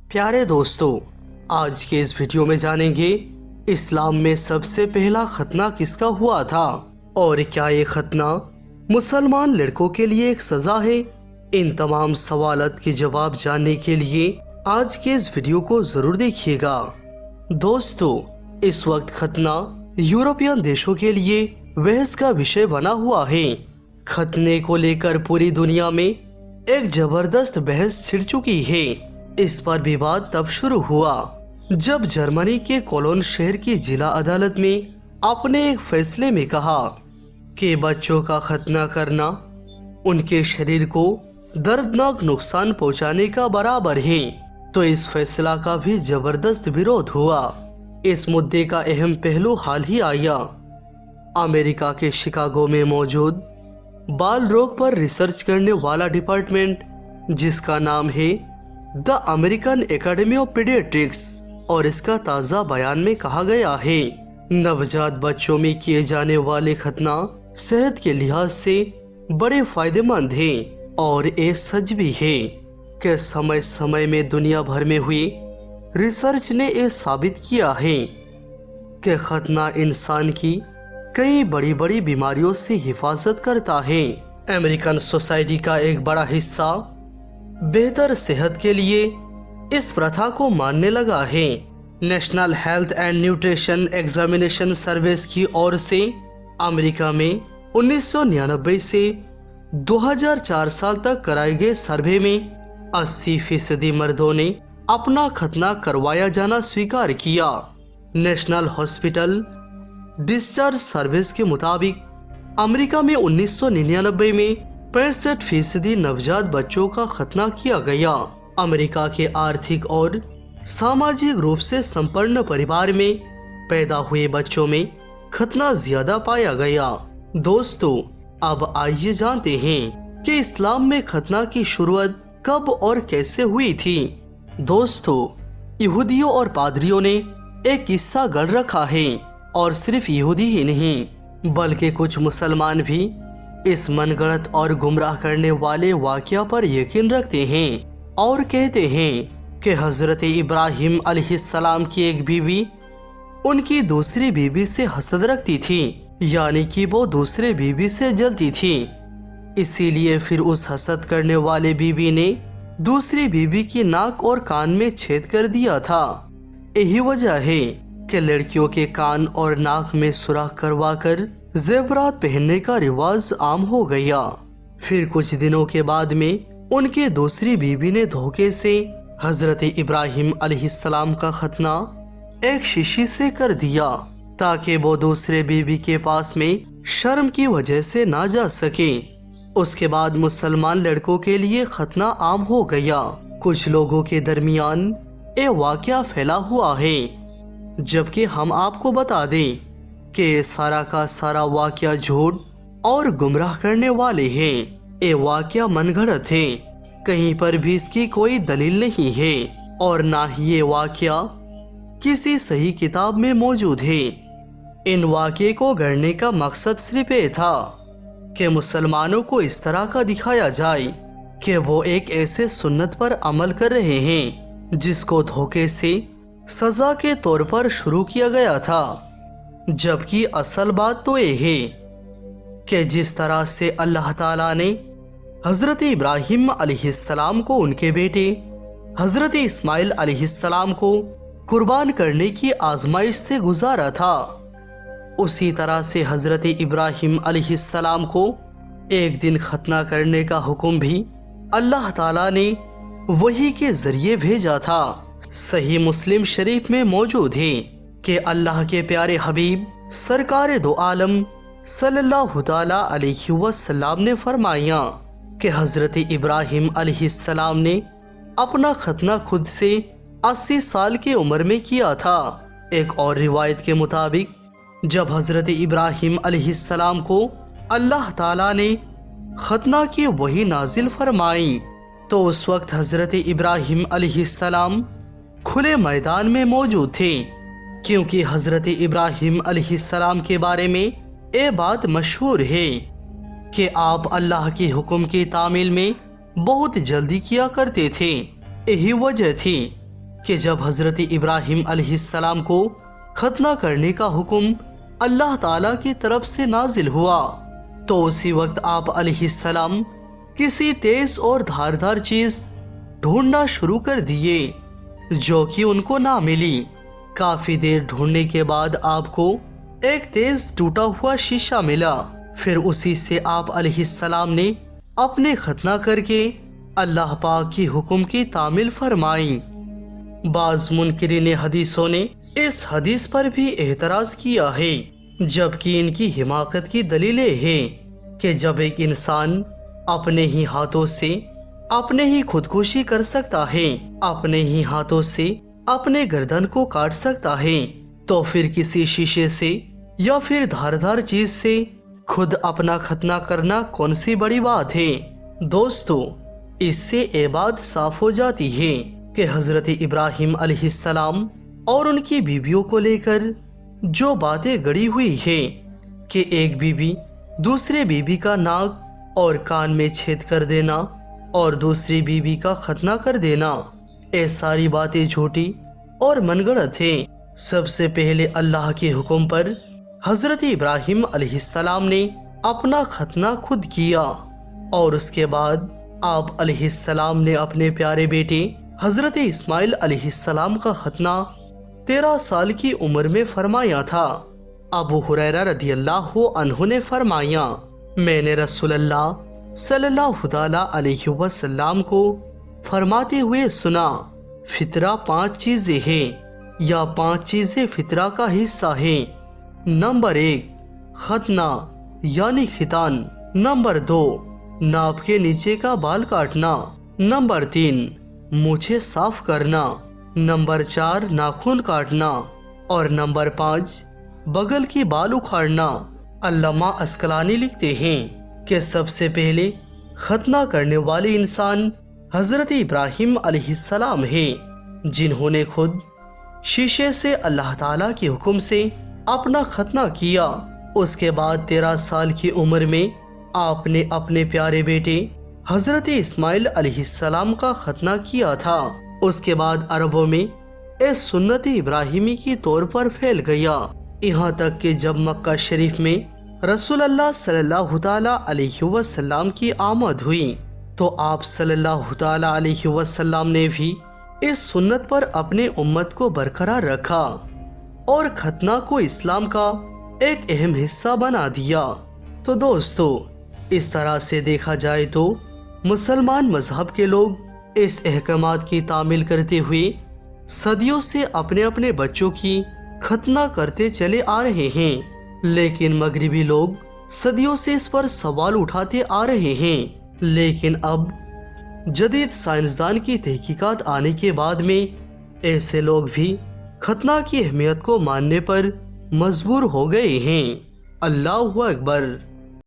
प्यारे दोस्तों, आज के इस वीडियो में जानेंगे इस्लाम में सबसे पहला खतना किसका हुआ था और क्या ये खतना मुसलमान लड़कों के लिए एक सजा है। इन तमाम सवालात के जवाब जानने के लिए आज के इस वीडियो को जरूर देखिएगा। दोस्तों, इस वक्त खतना यूरोपियन देशों के लिए बहस का विषय बना हुआ है। खतने को लेकर पूरी दुनिया में एक जबरदस्त बहस छिड़ चुकी है। इस पर विवाद तब शुरू हुआ जब जर्मनी के कोलोन शहर की जिला अदालत में अपने एक फैसले में कहा कि बच्चों का खतना करना उनके शरीर को दर्दनाक नुकसान पहुंचाने का बराबर है। तो इस फैसला का भी जबरदस्त विरोध हुआ। इस मुद्दे का अहम पहलू हाल ही आया। अमेरिका के शिकागो में मौजूद बाल रोग पर रिसर्च करने वाला डिपार्टमेंट, जिसका नाम है the American academy of paediatrics, और इसका ताज़ा बयान में कहा गया है नवजात बच्चों में किए जाने वाले खतना सेहत के लिहाज से बड़े फायदेमंद है। और ये सच भी है कि समय समय में दुनिया भर में हुई रिसर्च ने ये साबित किया है कि खतना इंसान की कई बड़ी बड़ी बीमारियों से हिफाजत करता है। अमेरिकन सोसाइटी का एक बड़ा हिस्सा बेहतर सेहत के लिए इस प्रथा को मानने लगा है। National health and nutrition examination service की ओर से अमेरिका में 1999 से 2004 साल तक कराए गए सर्वे में 80% मर्दों ने अपना खतना करवाया जाना स्वीकार किया। नेशनल हॉस्पिटल डिस्चार्ज सर्विस के मुताबिक अमेरिका में 1999 में 65% नवजात बच्चों का खतना किया गया। अमेरिका के आर्थिक और सामाजिक रूप से संपन्न परिवार में पैदा हुए बच्चों में खतना ज्यादा पाया गया। दोस्तों, अब आइए जानते हैं कि इस्लाम में खतना की शुरुआत कब और कैसे हुई थी। दोस्तों, यहूदियों और पादरियों ने एक किस्सा गढ़ रखा है, और सिर्फ यहूदी ही नहीं बल्कि कुछ मुसलमान भी इस मनगढ़ंत और गुमराह करने वाले वाकया पर यकीन रखते हैं और कहते हैं कि हजरत इब्राहिम अलैहिस्सलाम की एक बीवी उनकी दूसरी बीवी से हसद रखती थी, यानी कि वो दूसरे बीवी से जलती थी। इसीलिए फिर उस हसद करने वाले बीवी ने दूसरी बीवी की नाक और कान में छेद कर दिया था। यही वजह है कि लड़कियों के कान और नाक में सुराख करवाकर जेवरात पहनने का रिवाज आम हो गया। फिर कुछ दिनों के बाद में उनके दूसरी बीवी ने धोखे से हजरत इब्राहिम अलैहिस्सलाम का खतना एक शीशी से कर दिया ताकि वो दूसरे बीवी के पास में शर्म की वजह से ना जा सके। उसके बाद मुसलमान लड़कों के लिए खतना आम हो गया। कुछ लोगों के दरमियान ये वाकया फैला हुआ है, जबकि हम आपको बता दें कि ये सारा का सारा वाकया झूठ और गुमराह करने वाले हैं। ये वाकया मनगढ़ंत है, कहीं पर भी इसकी कोई दलील नहीं है और ना ही ये वाकया किसी सही किताब में मौजूद है। इन वाकये को गढ़ने का मकसद सिर्फ ये था कि मुसलमानों को इस तरह का दिखाया जाए कि वो एक ऐसे सुन्नत पर अमल कर रहे हैं जिसको धोखे से सजा के तौर पर शुरू किया गया था। जबकि असल बात तो ये है कि जिस तरह से अल्लाह ताला ने हजरत इब्राहिम अलैहिस्सलाम को उनके बेटे हजरत इस्माइल अलैहिस्सलाम को कुर्बान करने की आजमाइश से गुजारा था, उसी तरह से हजरत इब्राहिम अलैहिस्सलाम को एक दिन खतना करने का हुक्म भी अल्लाह ताला ने वही के जरिए भेजा था। सही मुस्लिम शरीफ में मौजूद है कि अल्लाह के प्यारे हबीब सरकार दो आलम सल्लल्लाहु ताला अलैहि वसल्लम ने फरमाया कि हजरत इब्राहिम अलैहिस्सलाम ने अपना खतना खुद से 80 साल की उम्र में किया था। एक और रिवायत के मुताबिक जब हजरत इब्राहिम अलैहिस्सलाम को अल्लाह ताला ने खतना की वही नाजिल फरमाई, तो उस वक्त हजरत इब्राहिम अलैहिस्सलाम खुले मैदान में मौजूद थे, क्योंकि हजरत इब्राहिम अलैहिस्सलाम के बारे में ये बात मशहूर है कि आप अल्लाह के हुक्म की तामील में बहुत जल्दी किया करते थे। यही वजह थी کہ جب حضرت ابراہیم علیہ السلام کو ختنہ کرنے کا حکم اللہ تعالیٰ کی طرف سے نازل ہوا تو اسی وقت آپ علیہ السلام کسی تیز اور دھاردار چیز ڈھونڈنا شروع کر دیے جو کہ ان کو نہ ملی۔ کافی دیر ڈھونڈنے کے بعد آپ کو ایک تیز ٹوٹا ہوا شیشہ ملا، پھر اسی سے آپ علیہ السلام نے اپنے ختنہ کر کے اللہ پاک کی حکم کی تعمیل فرمائی۔ بعض منکرین حدیثوں نے اس حدیث پر بھی اعتراض کیا ہے، جبکہ ان کی حماقت کی دلیلیں ہیں کہ جب ایک انسان اپنے ہی ہاتھوں سے اپنے ہی خودکشی کر سکتا ہے، اپنے ہی ہاتھوں سے اپنے گردن کو کاٹ سکتا ہے، تو پھر کسی شیشے سے یا پھر دھاردار چیز سے خود اپنا ختنہ کرنا کون سی بڑی بات ہے؟ دوستو، اس سے یہ بات صاف ہو جاتی ہے کہ حضرت ابراہیم علیہ السلام اور ان کی بیویوں کو لے کر جو باتیں گڑی ہوئی ہے کہ ایک بیوی دوسرے بیوی کا ناک اور کان میں چھید کر دینا اور دوسری بیوی کا ختنہ کر دینا، یہ ساری باتیں جھوٹی اور من گڑت ہیں۔ سب سے پہلے اللہ کے حکم پر حضرت ابراہیم علیہ السلام نے اپنا ختنہ خود کیا، اور اس کے بعد آپ علیہ السلام نے اپنے پیارے بیٹے حضرت اسماعیل علیہ السلام کا ختنہ 13 سال کی عمر میں فرمایا تھا۔ ابو ہریرہ رضی اللہ عنہ نے فرمایا، میں نے رسول اللہ صلی اللہ تعالی علیہ وسلم کو فرماتے ہوئے سنا، فطرہ 5 چیزیں ہیں یا 5 چیزیں فطرہ کا حصہ ہیں۔ نمبر 1 ختنہ یعنی ختان، نمبر 2 ناپ کے نیچے کا بال کاٹنا، نمبر 3 مونچھیں صاف کرنا، نمبر 4 ناخن کاٹنا، اور نمبر 5 بغل کی بال اکھاڑنا۔ علامہ عسقلانی لکھتے ہیں کہ سب سے پہلے ختنہ کرنے والے انسان حضرت ابراہیم علیہ السلام ہیں، جنہوں نے خود شیشے سے اللہ تعالیٰ کے حکم سے اپنا ختنہ کیا۔ اس کے بعد 13 سال کی عمر میں آپ نے اپنے پیارے بیٹے حضرت اسماعیل علیہ السلام کا ختنہ کیا تھا۔ اس کے بعد عربوں میں اس سنت ابراہیمی کی طور پر پھیل گیا، یہاں تک کہ جب مکہ شریف میں رسول اللہ صلی اللہ تعالی علیہ وسلم کی آمد ہوئی تو آپ صلی اللہ تعالی علیہ وسلم نے بھی اس سنت پر اپنے امت کو برقرار رکھا اور ختنہ کو اسلام کا ایک اہم حصہ بنا دیا۔ تو دوستو، اس طرح سے دیکھا جائے تو مسلمان مذہب کے لوگ اس احکامات کی تعمیل کرتے ہوئے صدیوں سے اپنے اپنے بچوں کی ختنہ کرتے چلے آ رہے ہیں، لیکن مغربی لوگ صدیوں سے اس پر سوال اٹھاتے آ رہے ہیں، لیکن اب جدید سائنسدان کی تحقیقات آنے کے بعد میں ایسے لوگ بھی ختنہ کی اہمیت کو ماننے پر مجبور ہو گئے ہیں۔ اللہ اکبر۔